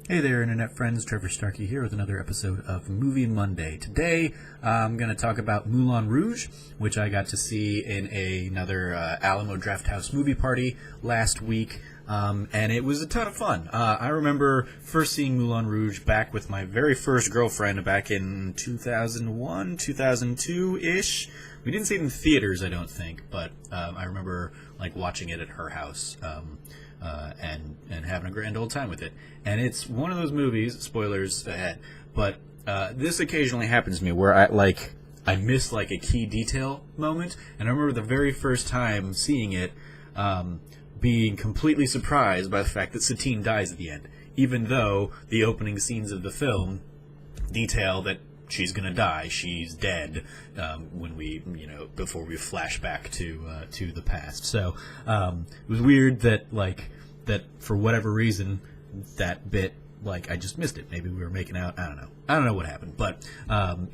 Hey there, Internet friends. Trevor Starkey here with another episode of Movie Monday. Today, I'm going to talk about Moulin Rouge, which I got to see in another Alamo Drafthouse movie party last week, and it was a ton of fun. I remember first seeing Moulin Rouge back with my very first girlfriend back in 2001, 2002-ish. We didn't see it in theaters, I don't think, but I remember watching it at her house. And having a grand old time with it. And it's one of those movies, spoilers ahead, but this occasionally happens to me where I miss a key detail moment, and I remember the very first time seeing it being completely surprised by the fact that Satine dies at the end, even though the opening scenes of the film detail that she's gonna die, she's dead, when before we flash back to the past. So it was weird that that for whatever reason that bit I just missed it. Maybe we were making out. I don't know what happened, but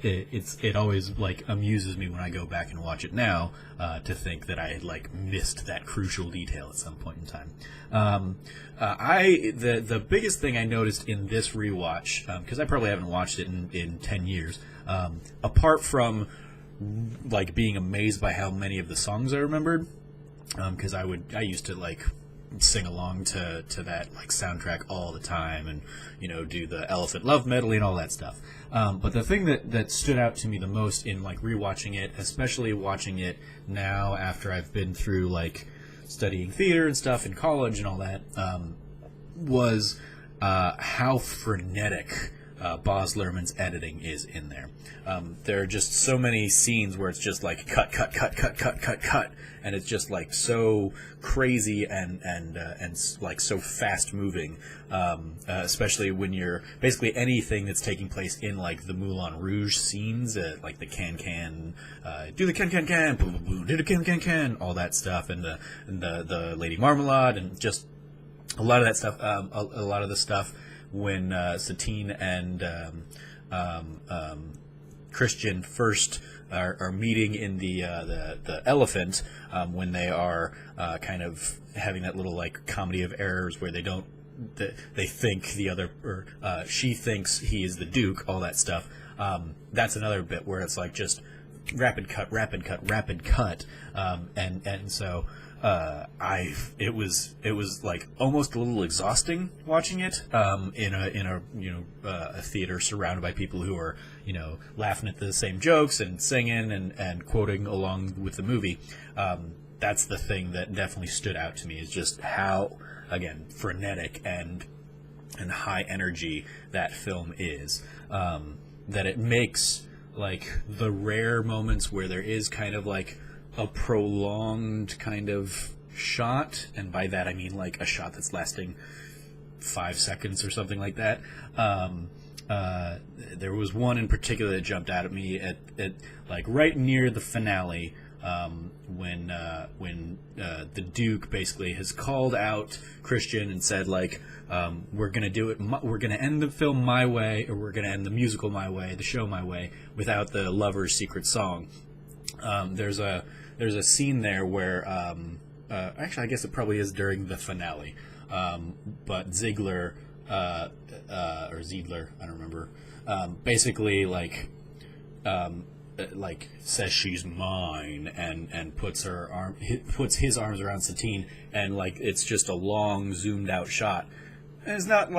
it always amuses me when I go back and watch it now to think that I had missed that crucial detail at some point in time. The biggest thing I noticed in this rewatch, because I probably haven't watched it in 10 years, apart from being amazed by how many of the songs I remembered, because I used to sing along to that soundtrack all the time, and do the Elephant Love medley and all that stuff. But the thing that stood out to me the most in rewatching it, especially watching it now after I've been through studying theater and stuff in college and all that, was how frenetic Baz Luhrmann's editing is in there. There are just so many scenes where it's just cut, cut, cut, cut, cut, cut, cut, and it's just so crazy and so fast moving. Especially when you're basically anything that's taking place in the Moulin Rouge scenes, the can, do the can, boom boom boom, do the can, all that stuff, and the Lady Marmalade, and just a lot of that stuff. A lot of the stuff when Satine and Christian first are meeting in the elephant, when they are kind of having that little comedy of errors where they think the other, or she thinks he is the Duke, all that stuff. That's another bit where it's just rapid cut, rapid cut, rapid cut, and so it was almost a little exhausting watching it in a theater surrounded by people who are laughing at the same jokes and singing and quoting along with the movie. That's the thing that definitely stood out to me, is just how, again, frenetic and high energy that film is. That it makes the rare moments where there is kind of a prolonged kind of shot, and by that I mean a shot that's lasting 5 seconds or something like that. There was one in particular that jumped out at me at right near the finale, when the Duke basically has called out Christian and said we're gonna do it. We're gonna end the film my way, or we're gonna end the musical my way, the show my way, without the lover's secret song. There's a scene there where actually I guess it probably is during the finale, but Ziegler or Ziegler, I don't remember, basically says she's mine, and puts his arms around Satine, and it's just a long zoomed out shot. And it's not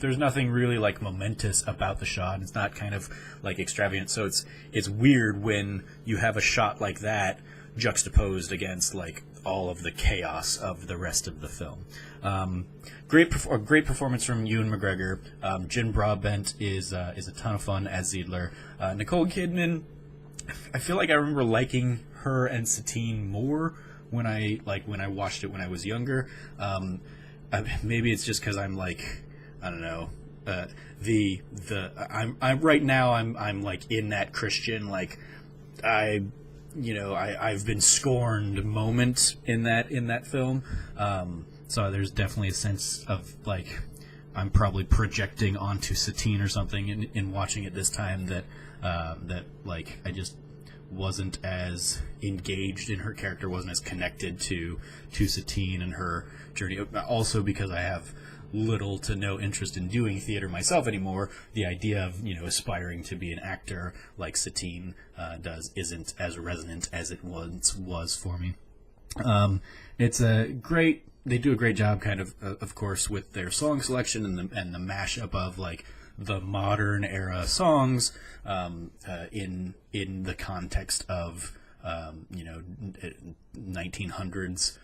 there's nothing really momentous about the shot. It's not kind of extravagant. So it's weird when you have a shot like that juxtaposed against all of the chaos of the rest of the film. Great performance from Ewan McGregor. Jim Broadbent is a ton of fun as Ziegler. Nicole Kidman, I feel I remember liking her and Satine more when I watched it when I was younger. Maybe it's just because I'm I don't know. I'm right now. I'm in that Christian I've been scorned moment in that film. So there's definitely a sense of I'm probably projecting onto Satine or something in watching it this time, that I just wasn't as engaged in her character, wasn't as connected to Satine and her journey. Also because I have little to no interest in doing theater myself anymore, the idea of, aspiring to be an actor like Satine isn't as resonant as it once was for me. They do a great job, kind of course, with their song selection and the mashup of like the modern era songs in the context of 1900s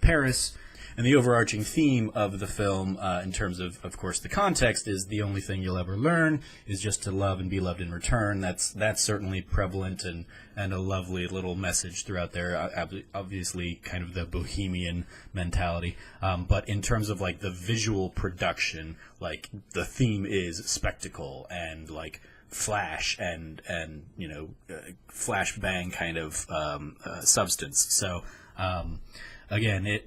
Paris. And the overarching theme of the film, in terms of course, the context, is the only thing you'll ever learn is just to love and be loved in return. That's certainly prevalent and a lovely little message throughout there. Obviously, kind of the bohemian mentality. But in terms of like the visual production, like the theme is spectacle and like flash and flash bang kind of substance. So again,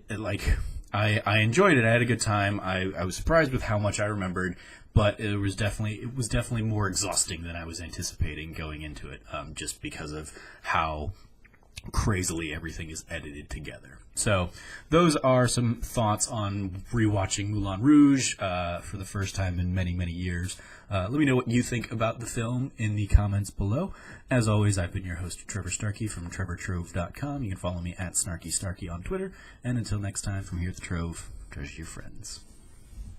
I enjoyed it. I had a good time. I was surprised with how much I remembered, but it was definitely more exhausting than I was anticipating going into it, just because of how crazily everything is edited together. So those are some thoughts on rewatching Moulin Rouge for the first time in many, many years. Let me know what you think about the film in the comments below. As always, I've been your host, Trevor Starkey from TrevorTrove.com. You can follow me at SnarkyStarkey on Twitter. And until next time, from here at the Trove, treasure your friends.